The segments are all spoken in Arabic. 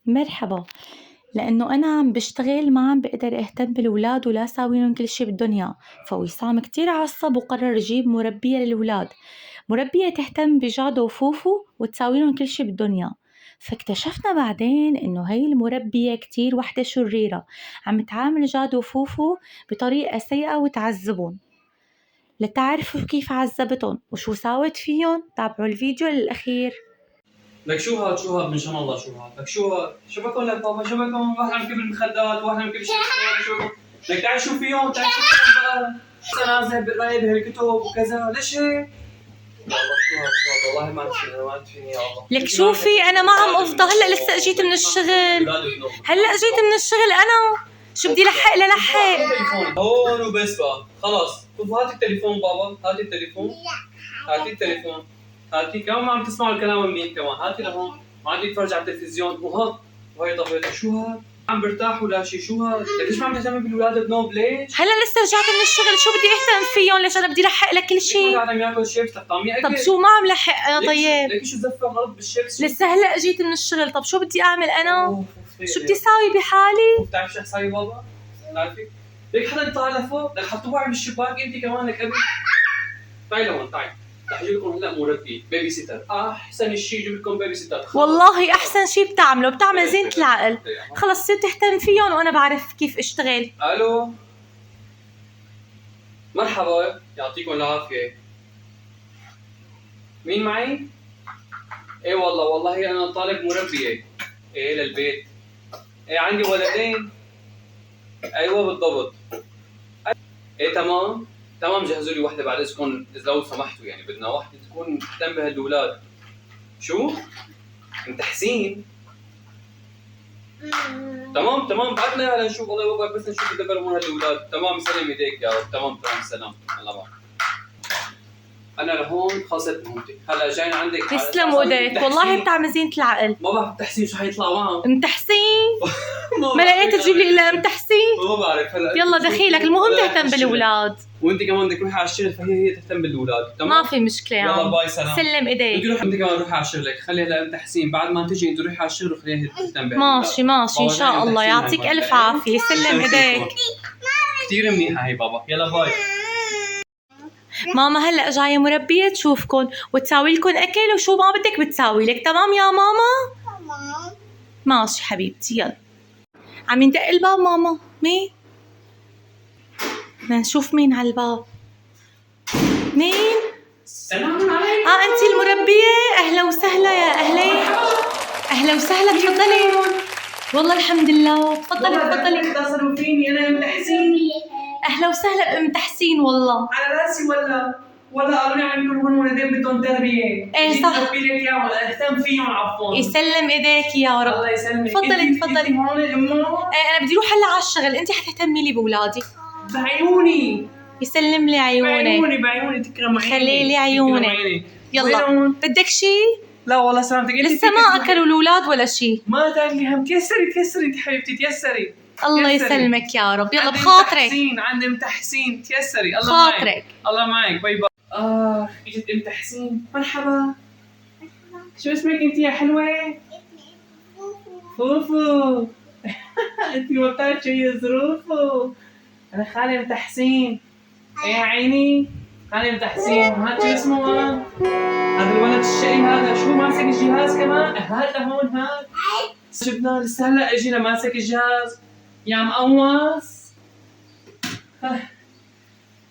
مرحبا. لأنه أنا عم بشتغل ما عم بقدر أهتم بالولاد ولا ساويلن كل شي بالدنيا، فوسام كتير عصب وقرر يجيب مربية للولاد، مربية تهتم بجادو وفوفو وتساويلن كل شي بالدنيا. فاكتشفنا بعدين إنه هاي المربية كتير وحدة شريرة، عم تعامل جادو وفوفو بطريقة سيئة وتعذبهم. لتعرفوا كيف عذبتهم وشو ساوت فيهم تابعوا الفيديو للأخير. لك شو هاد من شان الله، شو هاد لك شو بكون لك بابا، شو بكون واحد عم يجيب المخدات وواحد عم يجيب شيء، شو بكون لك؟ تعال شو فيهم بقى نازل بقرايه بهالكتب وكذا، ليش هيك؟ والله شو هاد والله ما تفيني يا الله. لك شوفي انا ما عم افضى، هلا لسه اجيت من الشغل، انا شو بدي لحق للحق هون وبس بقى خلاص. شوف هاتي التليفون بابا، هاتي التليفون، هاتي التليفون، هاتي كمان ما عم تسمعوا الكلام منيح كمان، هاتي لهون ما عم تتفرج على التلفزيون وهي طفل. شو هاد عم برتاح ولا شيء؟ شو هاد لك ليش ما عم تهتمي بالولاد بنوب؟ ليش؟ هلا لسه رجعت من الشغل، شو بدي اهتم فيهم؟ ليش انا بدي لحق لك كل شيء؟ عم ياكل شيبس لك طعميه اكل. طب شو ما عم لحق انا؟ طيب ليك شو زفه غلط بالشيبس؟ لسه هلا اجيت من الشغل، طب شو بدي اعمل انا؟ شو بدي اساوي بحالي؟ بتعرف شو حساوي بابا؟ بتعرفي؟ ليك حدا يطلع لفوق، لك حطوها على الشباك انت كمان لك ابي. تعي لهون تعي، رح اجيب لكم هلا مربي بيبي سيتر، احسن شيء اجيب لكم بيبي سيتر. والله احسن شيء بتعمل زينة العقل. خلص صرت تهتم فيهم وانا بعرف كيف اشتغل. الو مرحبا، يعطيكم العافيه. مين معي؟ ايه والله انا طالب مربيه. ايه للبيت. ايه عندي ولدين. ايوه بالضبط. ايه تمام جهزوا لي وحده بعد اذنكم اذا لو سمحتوا، يعني بدنا وحده تكون تهتم بهالولاد. شو؟ انت حسين؟ تمام بعدنا هلا نشوف، والله بابا بس نشوف يدبر امور هالولاد. تمام سلم ايديك يا رب. تمام سلام الله معك. انا لهون خلصت مهمتي، هلا جاي عندك. تسلم ايديك، والله بتعمل زينة العقل. ما بعرف تحسين شو حيطلع معه. انت حسين؟ ما لقيت تجيب لي الا انت حسين؟ ما بعرف هلا. يلا دخيلك، المهم تهتم بالولاد. وانت كمان بدك تروحي على الشغل، فهي تهتم بالولاد. تمام ما في مشكله. يلا باي سلام. سلم ايديك. انت كمان روحي على شغلك، خلي هلا انت حسين بعد ما تجي انت روحي على الشغل وخليها تهتم بالولاد. ماشي ان شاء الله، يعطيك الف عافيه. سلم ايديك. كثير منيحه هي بابا. يلا باي. ماما هلا جايه مربيه تشوفكم وتساوي لكم اكل وشو ما بدك بتساوي لك. تمام يا ماما؟ تمام ماشي حبيبتي. يلا عم يندق الباب ماما. مين؟ بدنا نشوف مين على الباب. مين؟ السلام عليكم. انت المربيه؟ اهلا وسهلا. يا اهلا وسهلا. تفضلي. والله الحمد لله. تفضلي. اتصلوا فيني انا ام تحسين. اهلا وسهلا ام تحسين. والله على راسي ولا قالوا لي عم يكونوا ولدين بدهم تربيه. ايه صح. اربي لك اياهم ولا اهتم فيهم. عفوا. يسلم ايديك يا رب. الله يسلمك. تفضلي. هون امه. ايه انا بدي اروح هلا على الشغل، انت حتهتمي لي باولادي. بعيوني. يسلم لي عيونك. بعيوني تكرم عيني. خلي لي عيونك. يلا بدك شيء؟ لا والله سلامتك. لسه ما اكلوا الاولاد ولا شيء. ما تعملي هم. تيسري انت حبيبتي تيسري. الله يسلمك يا رب. يلا بخاطرك. عند ام تحسين تيسري. الله خاطرك معك. الله معك. باي باي. اجت ام تحسين. مرحبا. شو اسمك انت يا حلوه؟ فوفو. انت ما بتعرفي شو هي ظروفه. انا خالي ام تحسين. يا عيني خالي ام تحسين. هاد شو اسمه هذا الولد الشقي هذا شو ماسك الجهاز كمان؟ هذا هون هاد شفنا لسه هلا اجينا ماسك الجهاز يا مقوص.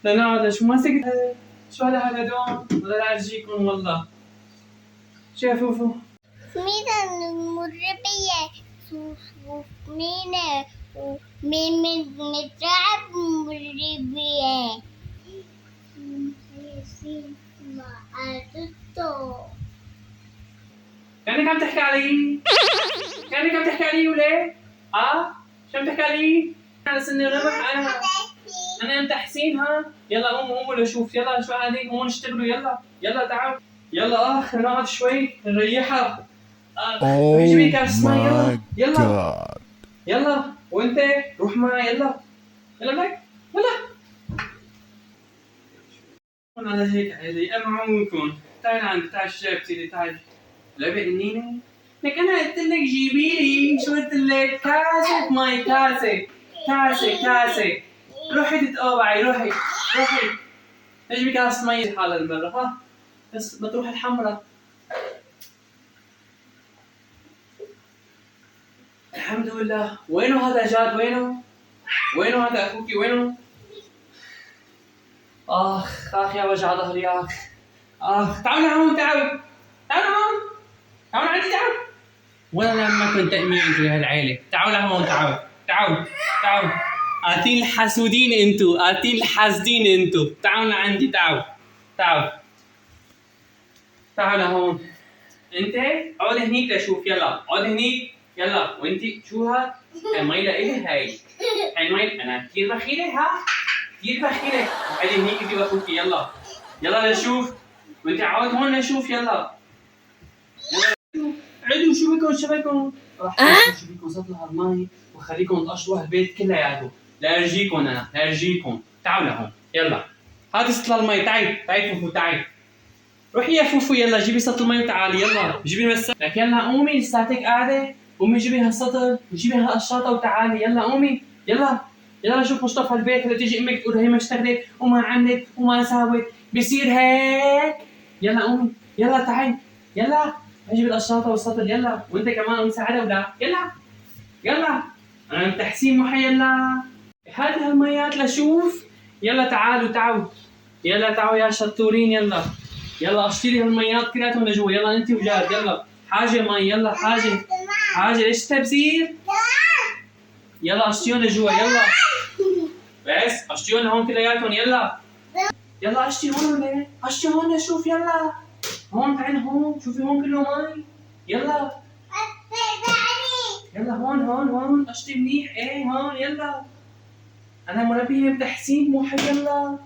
لا شو ماسك؟ شو هذا دون ولا لا ارجيكم والله. شو يا فوفو؟ مين المربية؟ مين مترعب مربية؟ كأنك عم تحكي علي؟ وليه؟ شو عم تحكي علي؟ على سن الرمح أنا أنت حسين. يلا قوموا لشوف. يلا شو قاعدين هون اشتغلوا. يلا تعالوا. يلا خلينا نقعد شوي نريحها. جيبي كاس ماء. يلا وأنت روح معي. يلا لك. على هيك عادي أمعونكم. تعال عندي. تعال شجابتي لي. تعال لعبة النينة. لك أنا قلت لك جيبي لي. شو قلت لك كاسة مي، كاسة كاسة كاسة. روحي تتقوعي، روحي روحي اجيبي كاسة مي حالة المرة. ها بس بتروح الحمراء. الحمد لله. وينه هذا جاد؟ وينه هذا اخوكي؟ وينه؟ اخ يا وجع ظهري اخ. تعالوا هون، تعالوا هون، تعالوا عندي، تعالوا. ولا لما كنت تأمين انتوا يا هالعيلة. تعالوا لهون، تعالوا. قاتين الحسودين انتوا، قاتين الحاسدين انتوا. تعالوا لعندي، تعالوا لهون. انت اقعد هنيك لشوف. يلا اقعد هنيك. يلا وانتي شو هاد؟ هاي مي لإلي. هاي مي. انا كثير بخيلة. كثير بخيلة. اقعدي هنيك انتي واخوكي. يلا لشوف. وانت عاود هون لشوف. يلا عدوا. شو بكم؟ راح شو بكم صوت هالمي وخليكم تقشروا هالبيت كلياته. لا ارجيكم. تعالوا لهون. يلا هاتي سطل المي. تعي فوفو، تعي. روحي يا فوفو، يلا جيبي سطل المي وتعالي. يلا جيبي مسك. لك يلا قومي، لساتك قاعدة. قومي جيبي هالسطل وجيبي هالقشاطة وتعالي. يلا قومي. يلا شوف مصطفى هالبيت. هلا تيجي امك تقول هي ما اشتغلت وما عملت وما ساوت. بصير هيك. يلا قومي. يلا تعي. يلا اجيب القشاطة والسطل. يلا وانت كمان مساعدة ولا؟ يلا انا من تحسين محي. يلا هات هالميات لشوف. يلا تعالوا. يلا تعالوا يا شطورين. يلا اشتري هالميات كلياتهم لجوا. يلا انت وجاد. يلا حاجة مي. يلا حاجة ليش تبذير؟ يلا اشتريهم لجوا. يلا بس اشتريهم لهون كلياتهم. يلا اشتري هون لشوف. يلا هون، تعال هون. شوفي هون كله مي. يلا هون اشتري منيح. ايه هون. يلا انا مربية بتحسين مو حي. يلا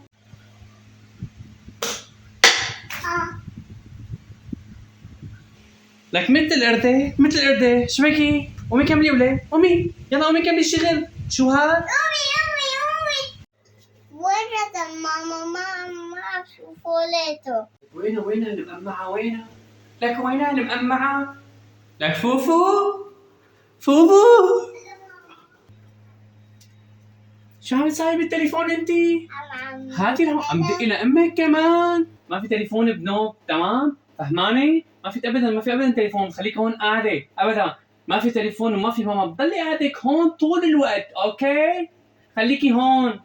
لك مثل القردة. شو بكي؟ قومي كملي وليه. قومي كملي الشغل. شو هاد؟ أمي وين ماما شوفوا ليته. وينها المقمعة؟ لك وينها المقمعة؟ لك فوفو. شو عم تساوي بالتليفون انتي؟ هاتي لهون. عم دقي لأمك كمان. ما في تليفون بنوك، تمام؟ فهماني؟ ما في ابدا تليفون. خليك هون قاعدة ابدا. ما في تليفون وما في ماما. بضلي قاعدك هون طول الوقت. اوكي؟ خليكي هون.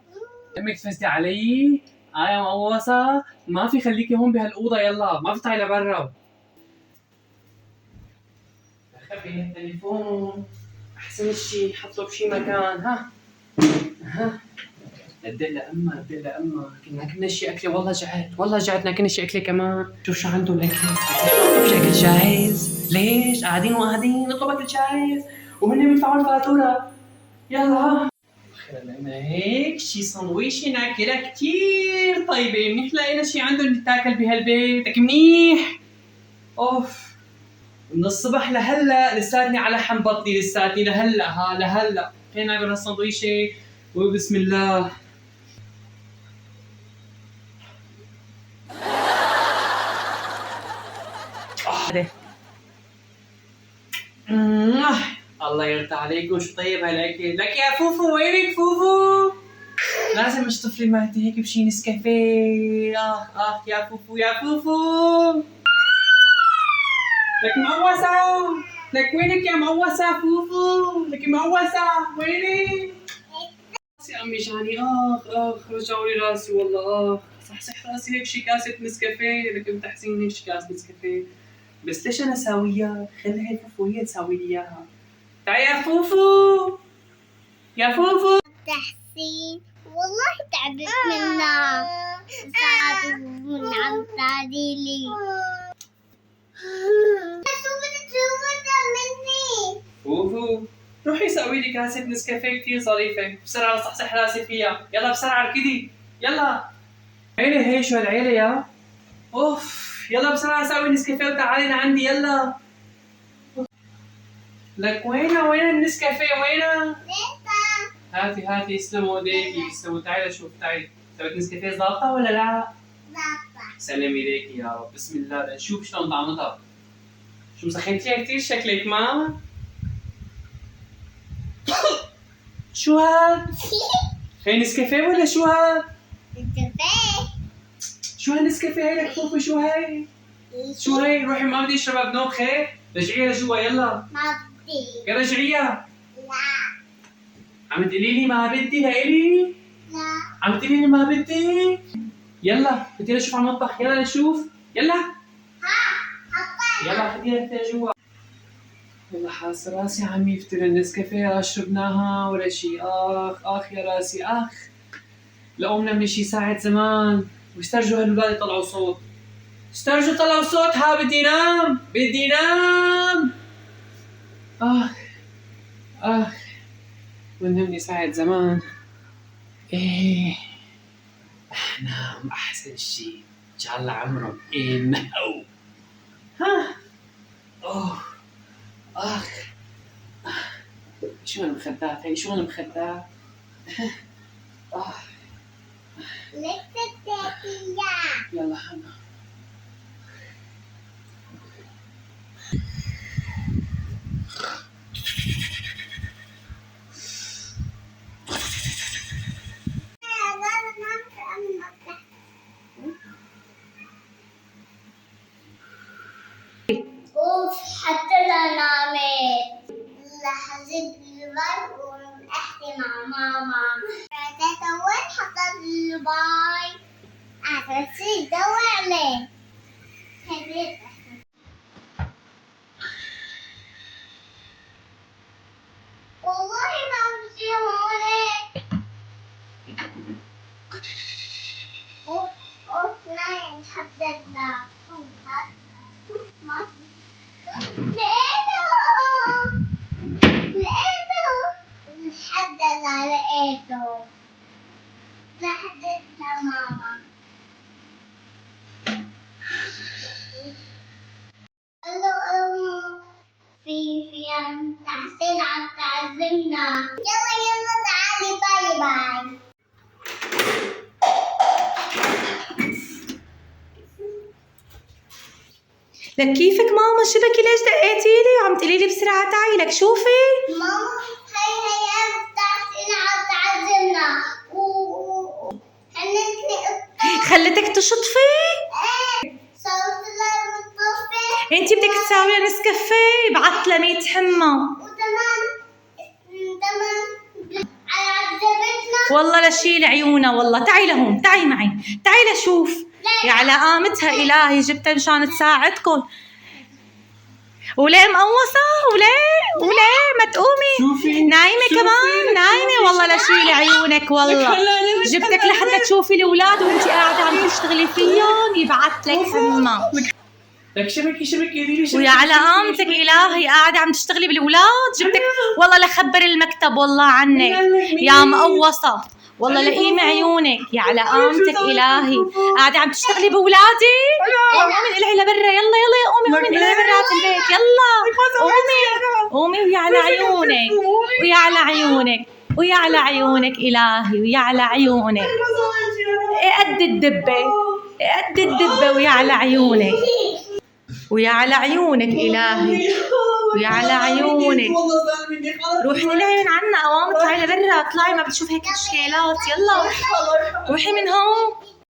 امك تفزتي علي؟ يا مقوصة. ما في. خليكي هون بهالأوضة. يلا ما في تطلعي لبرا. خبي التليفون. احسن شيء حطه بشي مكان. ها ندق لأمها. كنا شي أكلة. والله جعت. كنا شي أكلة كمان. شوف شو عندهم الأكل. بشكل جاهز. ليش قاعدين نطلب أكل جاهز وهن بيدفعوا الفاتورة. يلا خلينا هيك شي سندويشة ناكلة كتير طيبة. منيح لقينا شي عندهم نتاكل بهالبيت. لك منيح. اوف من الصبح لهلا لساتني على حم بطني. لساتني لهلا خلينا ناكل هالسندويشة وبسم الله. الله يرضى عليكم. شو طيب هالاكل. لك يا فوفو. وينك فوفو؟ لازم اشطف لي معدتي هيك بشي نسكافيه. يا فوفو. لك مقوسة. لك وينك يا مقوسة فوفو؟ لك مقوسة وينك؟ راسي عم يجعني. رجعوا لي راسي والله. صح راسي. هيك شي كاسة نسكافيه. لك ام تحسين هيك شي كاسة نسكافيه. بس ليش انا اساويها؟ خلي هي فوفو هي تساوي لي اياها. تعي يا فوفو. تحسين والله تعبت منها. من عم تعديلي. فوفو روحي سوي لي كاسة نسكافيه كتير ظريفة. بسرعة صحصح راسي فيها. يلا بسرعة اركدي. يلا عيلة. هي شو هالعيلة يا اوف. يلا بسرعة سوي نسكافيه وتعالي لعندي. يلا لك وين النسكافيه؟ وينها؟ هاتي يسلموا ايديكي. تعالي شوف. تعالي سويت نسكافيه ظابطة ولا لا؟ سلمي ايديكي يا رب. بسم الله. نشوف شلون طعمتها. شو مسخنتيها كتير شكلك ما؟ شو هاد؟ هي نسكافيه ولا شو هاد؟ نسكافيه. شو هالنسكافيه هي الكفوفة؟ شو هي؟ شو هي؟ روحي ما بدي اشربها بنوخة، رجعيها لجوا يلا. ما بدي. يا رجعيها. لا. عم تقولي لي ما بدي لإلي؟ لا. عم تقولي لي ما بدي؟ يلا بدي اشوف على المطبخ، يلا نشوف، يلا. يلا خديها جوا. والله حاسة راسي عم يفتر النسكافيه شربناها ولا شي. اخ يا راسي اخ. لو قمنا من شي ساعة زمان واسترجوا هالولاد يطلعوا صوت. استرجوا طلعوا صوت، ها بدي نام بدي نام. اخ ونمني ساعة زمان. ايه نام احسن شي ان شاء الله عمرهم انه. ها اخ شو هالمخدات هي؟ شو هالمخدات؟ لسه تاكلها. يلا حنا اوف حتى لا نامت. لحظة الباي واحكي مع ماما. تاتا وين حطت الباي؟ عرفتي دور عليه. هديت. والله ما بدي هونك. اوف نايم حددنا. لقيته حدد لقيته. لحددنا ماما. الو في عم تحسين عم تعزمنا. يلا تعالي باي باي. لك كيفك ماما؟ شبكي ليش دقيتي لي وعم تقولي لي بسرعة تعي؟ لك شوفي ماما هي تحسين عم تعزمنا هنتني قطة. خلتك تشطفي؟ صوت لها مطفي. انتي بدك تساوي لها نسكافيه؟ بعتلها 100 حمى. وكمان على عزمتنا. والله لشيل عيونها والله. تعي لهون، تعي معي، تعي لشوف. يا على قامتها إلهي، جبتها مشان تساعدكم. وليه مقوصة؟ وليه ما تقومي؟ شوفي نايمة كمان؟ نايمة والله لشيل عيونك والله. جبتك لحتى تشوفي الأولاد وانتي قاعدة عم تشتغلي فيهم يبعتلك حمى. لك شبكي ديري ويا على قامتك إلهي قاعدة عم تشتغلي بالأولاد. جبتك والله لخبر المكتب والله عنك يا مقوصة. والله لئيم عيونك. يا على قامتك إلهي قاعدة عم تشتغلي بأولادي. قومي القلعي لبرا، يلا يا قومي القلعي برات البيت، يلا قومي ويا على عيونك ويا على عيونك ويا على عيونك إلهي ويا على عيونك. قد الدبة ويا على عيونك ويا على عيونك إلهي ويا على عيونك. روحي نلعي من عنا قوام، اطلعي لبرا، اطلعي ما بتشوف هيك اشكالات. يلا روحي من هون.